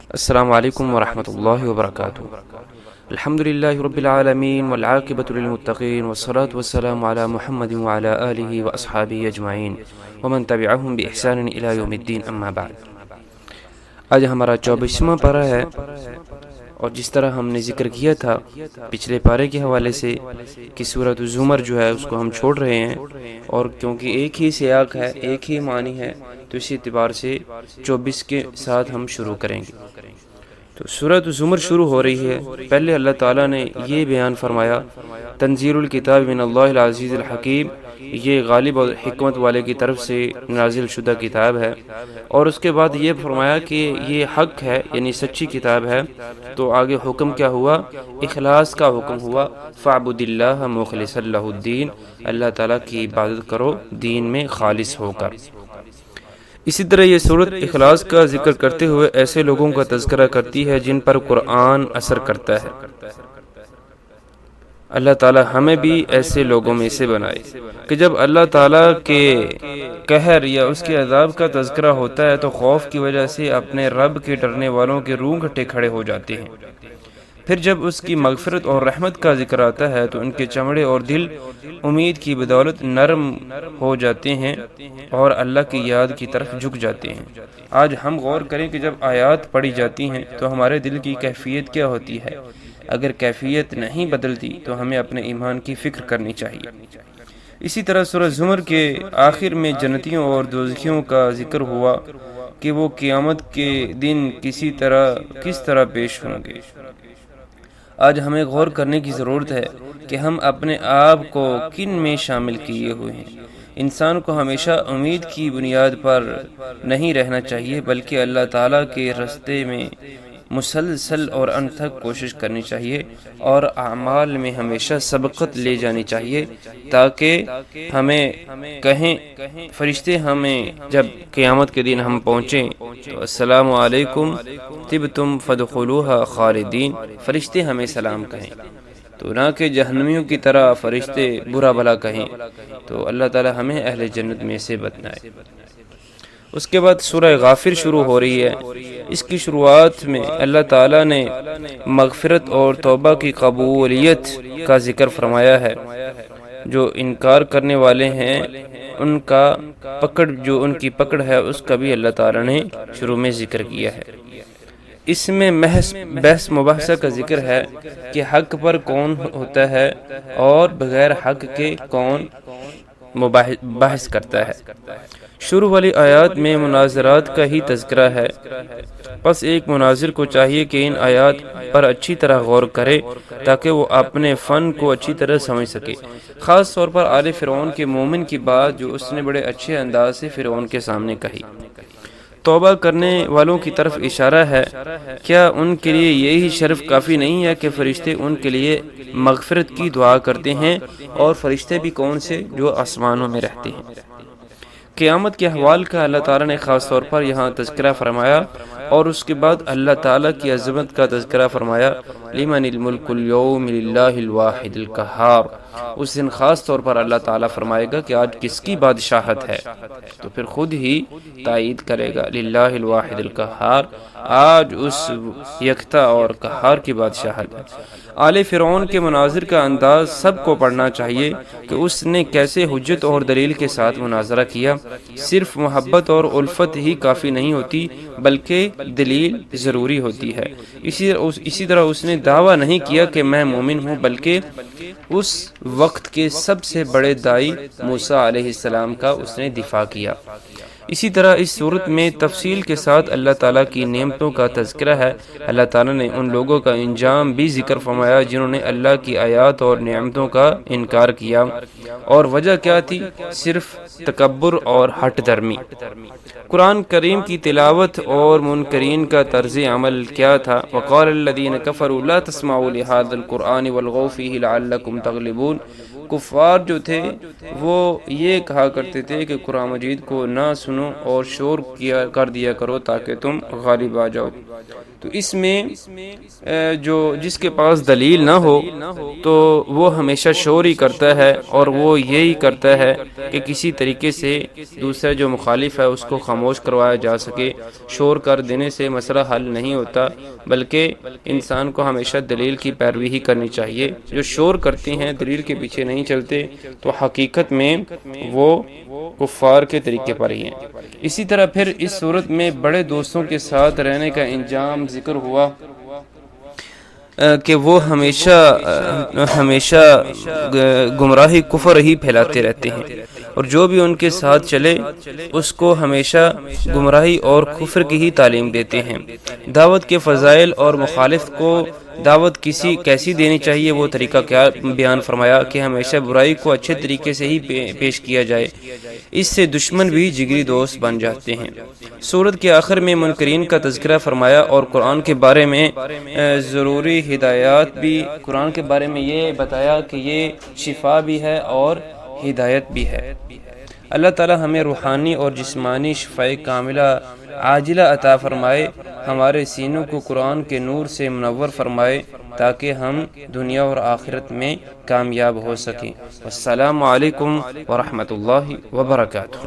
السلام علیکم ورحمۃ اللہ وبرکاتہ۔ الحمد للہ رب العالمین والعاقبۃ للمتقین والصلاة والسلام علی محمد وعلی آلہ واصحابہ اجمعین ومن تبعہم بإحسان الی یوم الدین، اما بعد۔ آج ہمارا 24واں پارہ ہے، اور جس طرح ہم نے ذکر کیا تھا پچھلے پارے کے حوالے سے کہ سورۃ الزمر جو ہے اس کو ہم چھوڑ رہے ہیں، اور کیونکہ ایک ہی سیاق ہے، ایک ہی معنی ہے، تو اسی اعتبار سے 24 کے ساتھ ہم شروع کریں گے۔ تو سورۃ الزمر شروع ہو رہی ہے۔ پہلے اللہ تعالیٰ نے یہ بیان فرمایا، تنزیل الکتاب من اللہ العزیز الحکیم، یہ غالب اور حکمت والے کی طرف سے نازل شدہ کتاب ہے، اور اس کے بعد یہ فرمایا کہ یہ حق ہے، یعنی سچی کتاب ہے۔ تو آگے حکم کیا ہوا؟ اخلاص کا حکم ہوا، فاعبد اللہ مخلصا لہ الدین، اللہ تعالیٰ کی عبادت کرو دین میں خالص ہو کر۔ اسی طرح یہ صورت اخلاص کا ذکر کرتے ہوئے ایسے لوگوں کا تذکرہ کرتی ہے جن پر قرآن اثر کرتا ہے۔ اللہ تعالی ہمیں بھی ایسے لوگوں میں سے بنائے کہ جب اللہ تعالی کے قہر یا اس کے عذاب کا تذکرہ ہوتا ہے تو خوف کی وجہ سے اپنے رب کے ڈرنے والوں کے رونگٹے کھڑے ہو جاتے ہیں۔ پھر جب اس کی مغفرت اور رحمت کا ذکر آتا ہے تو ان کے چمڑے اور دل امید کی بدولت نرم ہو جاتے ہیں اور اللہ کی یاد کی طرف جھک جاتے ہیں۔ آج ہم غور کریں کہ جب آیات پڑھی جاتی ہیں تو ہمارے دل کی کیفیت کیا ہوتی ہے۔ اگر کیفیت نہیں بدلتی تو ہمیں اپنے ایمان کی فکر کرنی چاہیے۔ اسی طرح سورہ زمر کے آخر میں جنتیوں اور دوزخیوں کا ذکر ہوا کہ وہ قیامت کے دن کس طرح پیش ہوں گے۔ آج ہمیں غور کرنے کی ضرورت ہے کہ ہم اپنے آپ کو کن میں شامل کیے ہوئے ہیں۔ انسان کو ہمیشہ امید کی بنیاد پر نہیں رہنا چاہیے، بلکہ اللہ تعالیٰ کے راستے میں مسلسل اور انتھک کوشش کرنی چاہیے، اور اعمال میں ہمیشہ سبقت لے جانی چاہیے، تاکہ ہمیں کہیں فرشتے ہمیں جب قیامت کے دن ہم پہنچیں تو السلام علیکم طبتم فادخلوها خالدین، فرشتے ہمیں سلام کہیں، تو نہ کہ جہنمیوں کی طرح فرشتے برا بھلا کہیں۔ تو اللہ تعالی ہمیں اہل جنت میں سے بنائے۔ اس کے بعد سورہ غافر شروع ہو رہی ہے۔ اس کی شروعات میں اللہ تعالیٰ نے مغفرت اور توبہ کی قبولیت کا ذکر فرمایا ہے۔ جو انکار کرنے والے ہیں ان کی پکڑ ہے، اس کا بھی اللہ تعالیٰ نے شروع میں ذکر کیا ہے۔ اس میں محض بحث مباحثہ کا ذکر ہے کہ حق پر کون ہوتا ہے اور بغیر حق کے کون بحث کرتا ہے۔ شروع والی آیات میں مناظرات کا ہی تذکرہ ہے، پس ایک مناظر کو چاہیے کہ ان آیات پر اچھی طرح غور کرے تاکہ وہ اپنے فن کو اچھی طرح سمجھ سکے۔ خاص طور پر آل فرعون کے مومن کی بات جو اس نے بڑے اچھے انداز سے فرعون کے سامنے کہی۔ توبہ کرنے والوں کی طرف اشارہ ہے۔ کیا ان کے لیے یہی شرف کافی نہیں ہے کہ فرشتے ان کے لیے مغفرت کی دعا کرتے ہیں، اور فرشتے بھی کون سے؟ جو آسمانوں میں رہتے ہیں۔ قیامت کے احوال کا اللہ تعالیٰ نے خاص طور پر یہاں تذکرہ فرمایا، اور اس کے بعد اللہ تعالیٰ کی عظمت کا تذکرہ فرمایا۔ لمن الملک اليوم للہ الواحد القہار، اس دن خاص طور پر اللہ تعالیٰ فرمائے گا کہ آج کس کی بادشاہت ہے، تو پھر خود ہی تائید کرے گا للہ الواحد القہار، آج اس یکتا اور قہار کی بادشاہت ہے۔ آل فرعون کے مناظر کا انداز سب کو پڑھنا چاہیے کہ اس نے کیسے حجت اور دلیل کے ساتھ مناظرہ کیا۔ صرف محبت اور الفت ہی کافی نہیں ہوتی، بلکہ دلیل ضروری ہوتی ہے۔ اسی طرح اس نے دعویٰ نہیں کیا کہ میں مومن ہوں، بلکہ اس وقت کے سب سے بڑے داعی موسیٰ علیہ السلام کا اس نے دفاع کیا۔ اسی طرح اس صورت میں تفصیل کے ساتھ اللہ تعالیٰ کی نعمتوں کا تذکرہ ہے۔ اللہ تعالیٰ نے ان لوگوں کا انجام بھی ذکر فرمایا جنہوں نے اللہ کی آیات اور نعمتوں کا انکار کیا، اور وجہ کیا تھی؟ صرف تکبر اور ہٹ درمی۔ قرآن کریم کی تلاوت اور منکرین کا طرز عمل کیا تھا؟ وقال الذین کفروا لا تسمعوا لهذا القرآن والغوا فیہ لعلکم تغلبون، کفار جو تھے وہ یہ کہا کرتے تھے کہ قرآن مجید کو نہ سنو اور شور کر دیا کرو تاکہ تم غالب آ جاؤ۔ تو اس میں جس کے پاس دلیل نہ ہو تو وہ ہمیشہ شور ہی کرتا ہے، اور وہ یہی کرتا ہے کہ کسی طریقے سے دوسرا جو مخالف ہے اس کو خاموش کروایا جا سکے۔ شور کر دینے سے مسئلہ حل نہیں ہوتا، بلکہ انسان کو ہمیشہ دلیل کی پیروی ہی کرنی چاہیے۔ جو شور کرتے ہیں، دلیل کے پیچھے نہیں چلتے، تو حقیقت میں وہ کفار کے طریقے پر ہی ہیں۔ اسی طرح پھر اس صورت میں بڑے دوستوں کے ساتھ رہنے کا انجام ذکر ہوا کہ وہ ہمیشہ گمراہی کفر ہی پھیلاتے رہتے ہیں، اور جو بھی ان کے ساتھ چلے اس کو ہمیشہ گمراہی اور کفر کی ہی تعلیم دیتے ہیں۔ دعوت کے فضائل اور مخالف کو دعوت کیسی دینی چاہیے وہ طریقہ کیا بیان فرمایا کہ ہمیشہ برائی کو اچھے طریقے سے ہی پیش کیا جائے، اس سے دشمن بھی جگری دوست بن جاتے ہیں۔ سورت کے آخر میں منکرین کا تذکرہ فرمایا اور قرآن کے بارے میں ضروری ہدایات بھی، قرآن کے بارے میں یہ بتایا کہ یہ شفا بھی ہے اور ہدایت بھی ہے۔ اللہ تعالی ہمیں روحانی اور جسمانی شفائے کاملہ عاجلہ عطا فرمائے، ہمارے سینوں کو قرآن کے نور سے منور فرمائے تاکہ ہم دنیا اور آخرت میں کامیاب ہو سکیں۔ السلام علیکم ورحمۃ اللہ وبرکاتہ۔